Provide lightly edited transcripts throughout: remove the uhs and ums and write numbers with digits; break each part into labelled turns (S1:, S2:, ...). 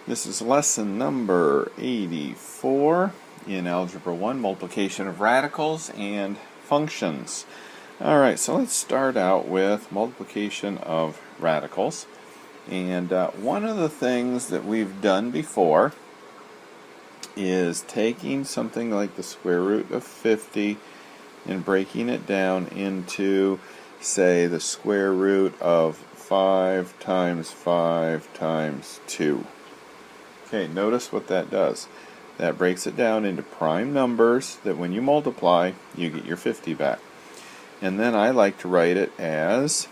S1: This is lesson number 84 in Algebra 1, multiplication of radicals and functions. Alright, so let's start out with multiplication of radicals. And one of the things that we've done before is taking something like the square root of 50 and breaking it down into, say, the square root of 5 times 5 times 2. Okay, notice what that does. That breaks it down into prime numbers that when you multiply, you get your 50 back. And then I like to write it as,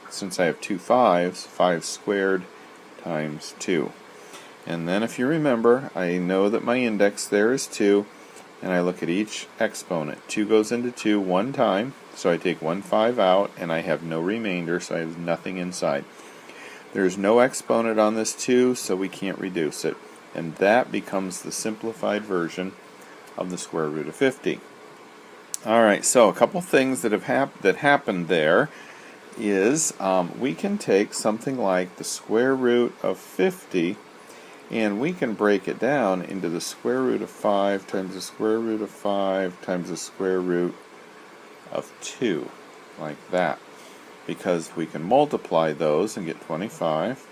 S1: since I have two 5s, 5 squared times 2. And then if you remember, I know that my index there is 2, and I look at each exponent. 2 goes into 2 one time, so I take one 5 out, and I have no remainder, so I have nothing inside. There's no exponent on this 2, so we can't reduce it. And that becomes the simplified version of the square root of 50. Alright, so a couple things that happened there is we can take something like the square root of 50 and we can break it down into the square root of 5 times the square root of 5 times the square root of 2, like that. Because we can multiply those and get 25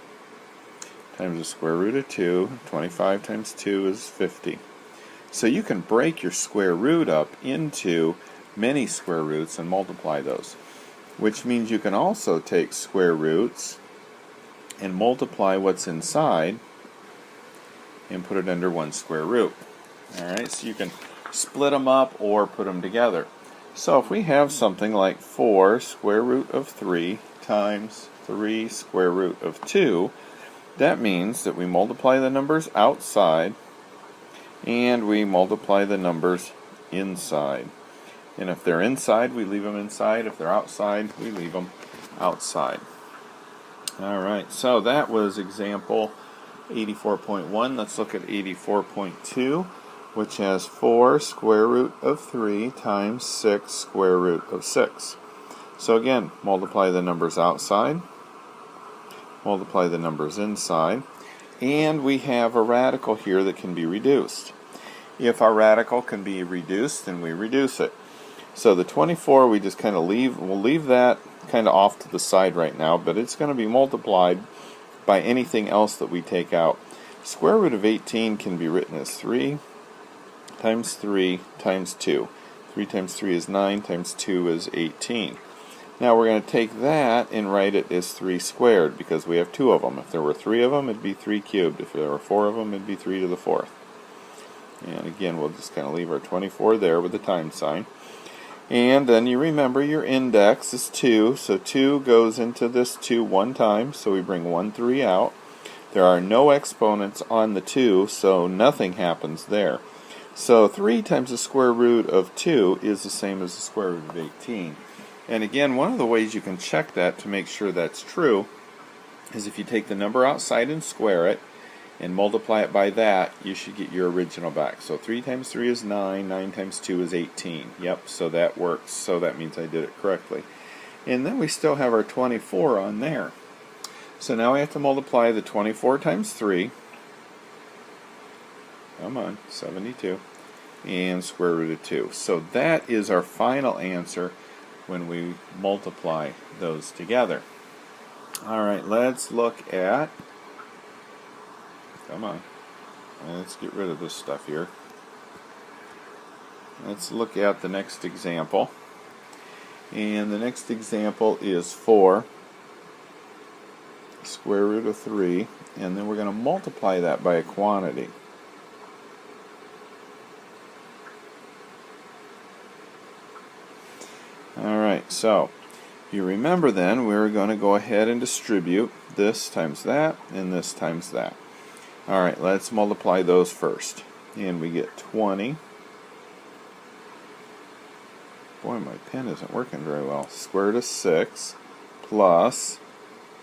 S1: times the square root of 2. 25 times 2 is 50. So you can break your square root up into many square roots and multiply those. Which means you can also take square roots and multiply what's inside and put it under one square root. Alright, so you can split them up or put them together. So if we have something like 4 square root of 3 times 3 square root of 2, that means that we multiply the numbers outside and we multiply the numbers inside. And if they're inside, we leave them inside. If they're outside, we leave them outside. Alright, so that was example 84.1. Let's look at 84.2. which has 4 square root of 3 times 6 square root of 6. So again, multiply the numbers outside, multiply the numbers inside, and we have a radical here that can be reduced. If our radical can be reduced, then we reduce it. So the 24 we just kind of we'll leave that kind of off to the side right now, but it's going to be multiplied by anything else that we take out. Square root of 18 can be written as 3 times 3 times 2. 3 times 3 is 9, times 2 is 18. Now we're going to take that and write it as 3 squared because we have 2 of them. If there were 3 of them, it'd be 3 cubed. If there were 4 of them, it'd be 3 to the 4th. And again, we'll just kind of leave our 24 there with the times sign. And then you remember your index is 2, so 2 goes into this 2 one time, so we bring 1 3 out. There are no exponents on the 2, so nothing happens there. So 3 times the square root of 2 is the same as the square root of 18. And again, one of the ways you can check that to make sure that's true is if you take the number outside and square it and multiply it by that, you should get your original back. So 3 times 3 is 9, 9 times 2 is 18. Yep, so that works. So that means I did it correctly. And then we still have our 24 on there. So now we have to multiply the 24 times 3. Come on, 72, and square root of 2. So that is our final answer when we multiply those together. Alright, let's look at, come on, let's get rid of this stuff here. Let's look at the next example. And the next example is 4 square root of 3, and then we're going to multiply that by a quantity. Alright, so you remember then we're going to go ahead and distribute this times that and this times that. Alright, let's multiply those first. And we get 20. Boy, my pen isn't working very well. Square root of 6 plus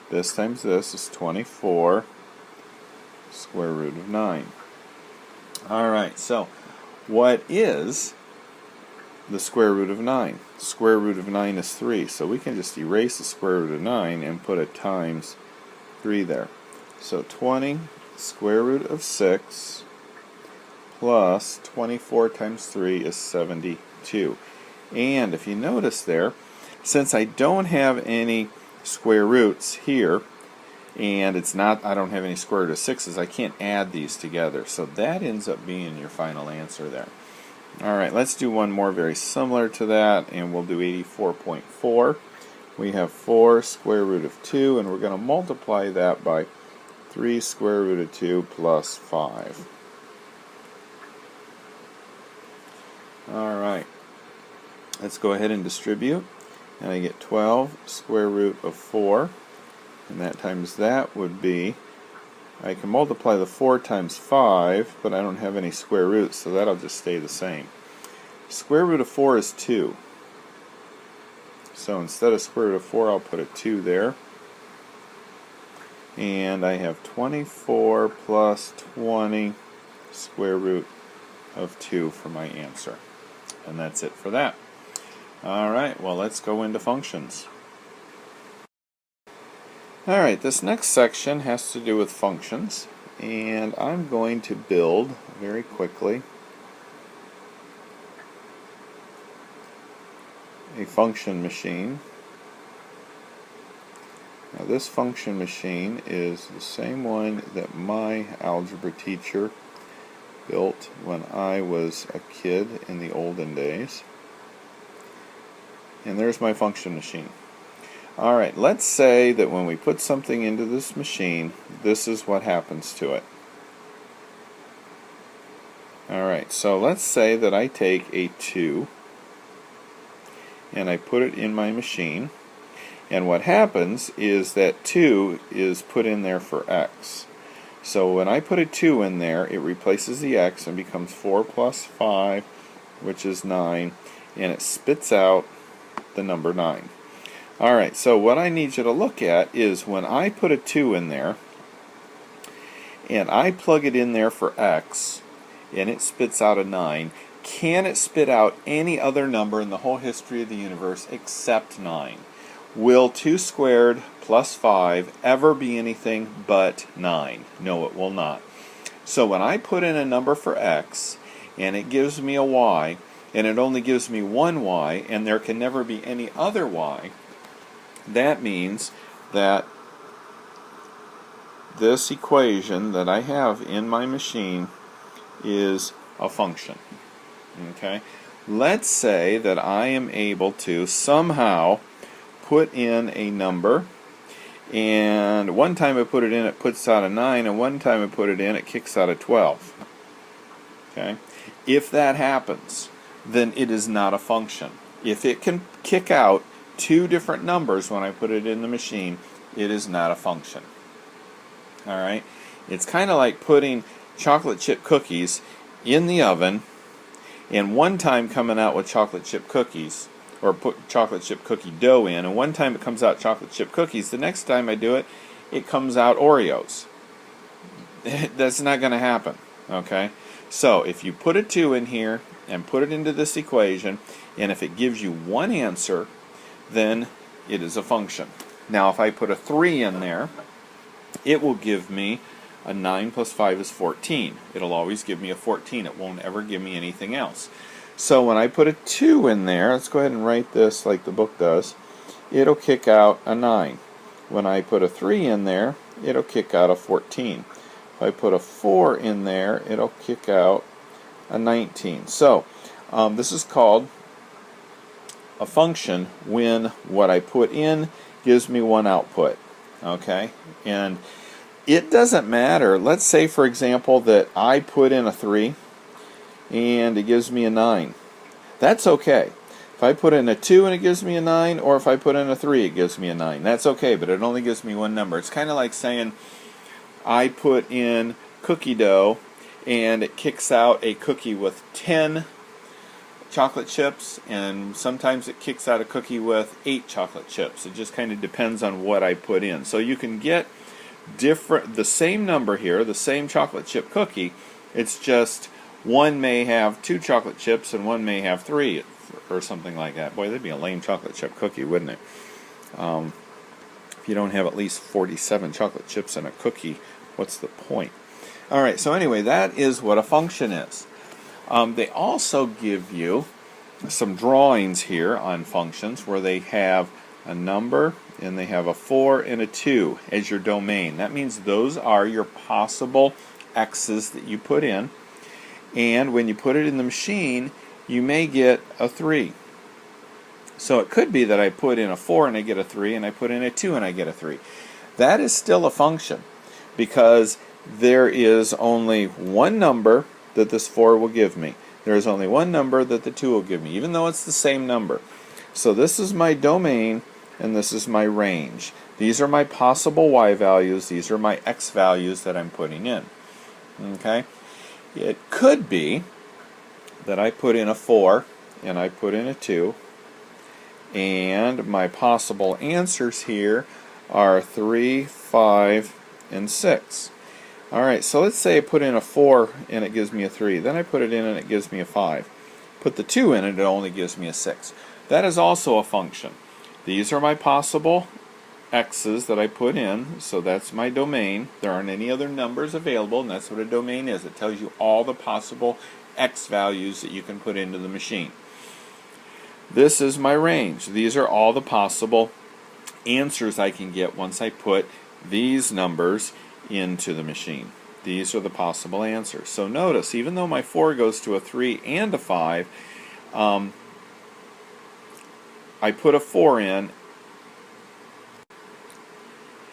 S1: this times this is 24 square root of 9. Alright, so what is the square root of 9? The square root of 9 is 3, so we can just erase the square root of 9 and put a times 3 there. So 20 square root of 6 plus 24 times 3 is 72. And if you notice there, since I don't have any square roots here, and I don't have any square root of 6's, I can't add these together. So that ends up being your final answer there. Alright, let's do one more very similar to that, and we'll do 84.4. We have 4 square root of 2, and we're going to multiply that by 3 square root of 2 plus 5. Alright, let's go ahead and distribute, and I get 12 square root of 4, and that times that would be, I can multiply the 4 times 5, but I don't have any square roots, so that'll just stay the same. Square root of 4 is 2. So instead of square root of 4, I'll put a 2 there. And I have 24 plus 20 square root of 2 for my answer. And that's it for that. Alright, well, let's go into functions. Alright, this next section has to do with functions, and I'm going to build very quickly a function machine. Now this function machine is the same one that my algebra teacher built when I was a kid in the olden days. And there's my function machine. Alright, let's say that when we put something into this machine, this is what happens to it. Alright, so let's say that I take a 2 and I put it in my machine, and what happens is that 2 is put in there for x. So when I put a 2 in there, it replaces the x and becomes 4 plus 5, which is 9, and it spits out the number 9. Alright, so what I need you to look at is when I put a 2 in there and I plug it in there for x and it spits out a 9, can it spit out any other number in the whole history of the universe except 9? Will 2 squared plus 5 ever be anything but 9? No, it will not. So when I put in a number for x and it gives me a y, and it only gives me one y, and there can never be any other y, that means that this equation that I have in my machine is a function. Okay? Let's say that I am able to somehow put in a number, and one time I put it in, it puts out a 9, and one time I put it in, it kicks out a 12. Okay? If that happens, then it is not a function. If it can kick out 2 different numbers when I put it in the machine, it is not a function. Alright? It's kind of like putting chocolate chip cookies in the oven and one time coming out with chocolate chip cookies, or put chocolate chip cookie dough in, and one time it comes out chocolate chip cookies. The next time I do it, it comes out Oreos. That's not going to happen. Okay? So if you put a 2 in here and put it into this equation, and if it gives you one answer, then it is a function. Now if I put a 3 in there, it will give me a 9 plus 5 is 14. It'll always give me a 14. It won't ever give me anything else. So when I put a 2 in there, let's go ahead and write this like the book does, it'll kick out a 9. When I put a 3 in there, it'll kick out a 14. If I put a 4 in there, it'll kick out a 19. So this is called a function when what I put in gives me one output. Okay? And it doesn't matter. Let's say, for example, that I put in a 3 and it gives me a 9. That's okay. If I put in a 2 and it gives me a 9, or if I put in a 3 it gives me a 9. That's okay, but it only gives me one number. It's kind of like saying I put in cookie dough and it kicks out a cookie with 10 chocolate chips, and sometimes it kicks out a cookie with 8 chocolate chips. It just kind of depends on what I put in. So you can get the same number here, the same chocolate chip cookie. It's just one may have 2 chocolate chips and one may have 3 or something like that. Boy, that'd be a lame chocolate chip cookie, wouldn't it? If you don't have at least 47 chocolate chips in a cookie, what's the point? Alright, so anyway, that is what a function is. They also give you some drawings here on functions where they have a number and they have a 4 and a 2 as your domain. That means those are your possible x's that you put in, and when you put it in the machine you may get a 3. So it could be that I put in a 4 and I get a 3, and I put in a 2 and I get a 3. That is still a function because there is only one number that this 4 will give me. There is only one number that the 2 will give me, even though it's the same number. So this is my domain and this is my range. These are my possible y values. These are my x values that I'm putting in. Okay? It could be that I put in a 4 and I put in a 2, and my possible answers here are 3, 5, and 6. Alright, so let's say I put in a 4 and it gives me a 3. Then I put it in and it gives me a 5. Put the 2 in and it only gives me a 6. That is also a function. These are my possible x's that I put in, so that's my domain. There aren't any other numbers available, and that's what a domain is. It tells you all the possible x values that you can put into the machine. This is my range. These are all the possible answers I can get once I put these numbers into the machine. These are the possible answers. So notice, even though my 4 goes to a 3 and a 5, I put a 4 in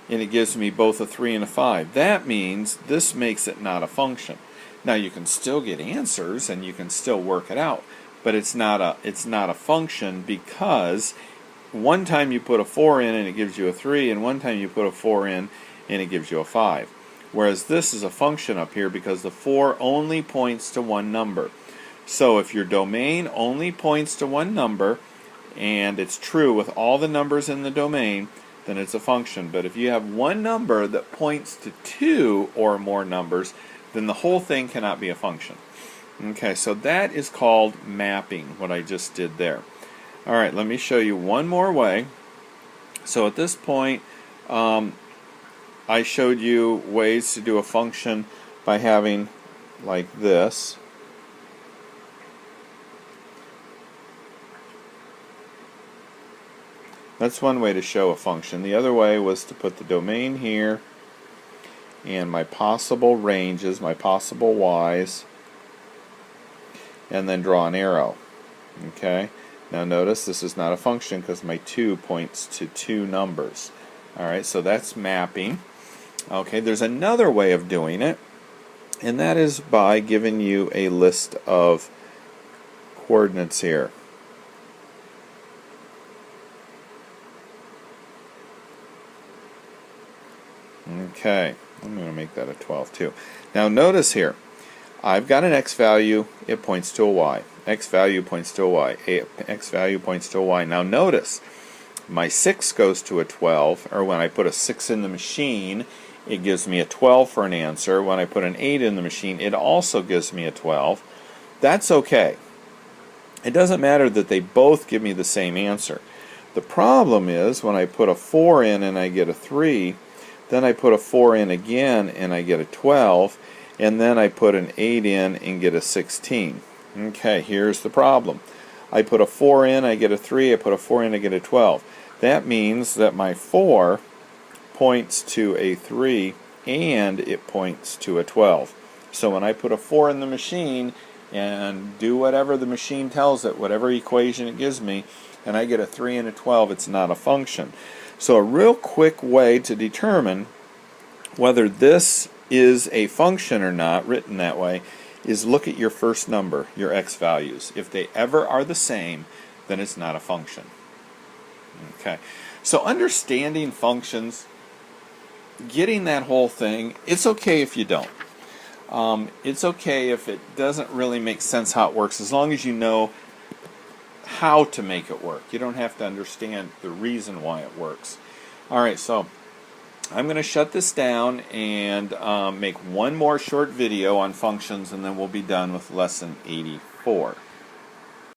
S1: and it gives me both a 3 and a 5. That means this makes it not a function. Now you can still get answers and you can still work it out, but it's not a function because one time you put a 4 in and it gives you a 3, and one time you put a 4 in and it gives you a 5. Whereas this is a function up here because the 4 only points to one number. So if your domain only points to one number, and it's true with all the numbers in the domain, then it's a function. But if you have one number that points to 2 or more numbers, then the whole thing cannot be a function. Okay, so that is called mapping, what I just did there. Alright, let me show you one more way. So at this point, I showed you ways to do a function by having like this. That's one way to show a function. The other way was to put the domain here and my possible ranges, my possible y's, and then draw an arrow. Okay? Now notice this is not a function because my 2 points to 2 numbers. Alright, so that's mapping. Okay, there's another way of doing it, and that is by giving you a list of coordinates here. Okay, I'm going to make that a 12 too. Now notice here, I've got an x value, it points to a y. X value points to a y. X value points to a y. Now notice, my 6 goes to a 12, or when I put a 6 in the machine, it gives me a 12 for an answer. When I put an 8 in the machine, it also gives me a 12. That's okay. It doesn't matter that they both give me the same answer. The problem is when I put a 4 in and I get a 3, then I put a 4 in again and I get a 12, and then I put an 8 in and get a 16. Okay, here's the problem. I put a 4 in, I get a 3, I put a 4 in, I get a 12. That means that my 4 points to a 3 and it points to a 12. So when I put a 4 in the machine and do whatever the machine tells it, whatever equation it gives me, and I get a 3 and a 12, it's not a function. So a real quick way to determine whether this is a function or not, written that way, is look at your first number, your x values. If they ever are the same, then it's not a function. Okay, so understanding functions, getting that whole thing, it's okay if you don't. It's okay if it doesn't really make sense how it works, as long as you know how to make it work. You don't have to understand the reason why it works. Alright, so I'm going to shut this down and make one more short video on functions, and then we'll be done with lesson 84.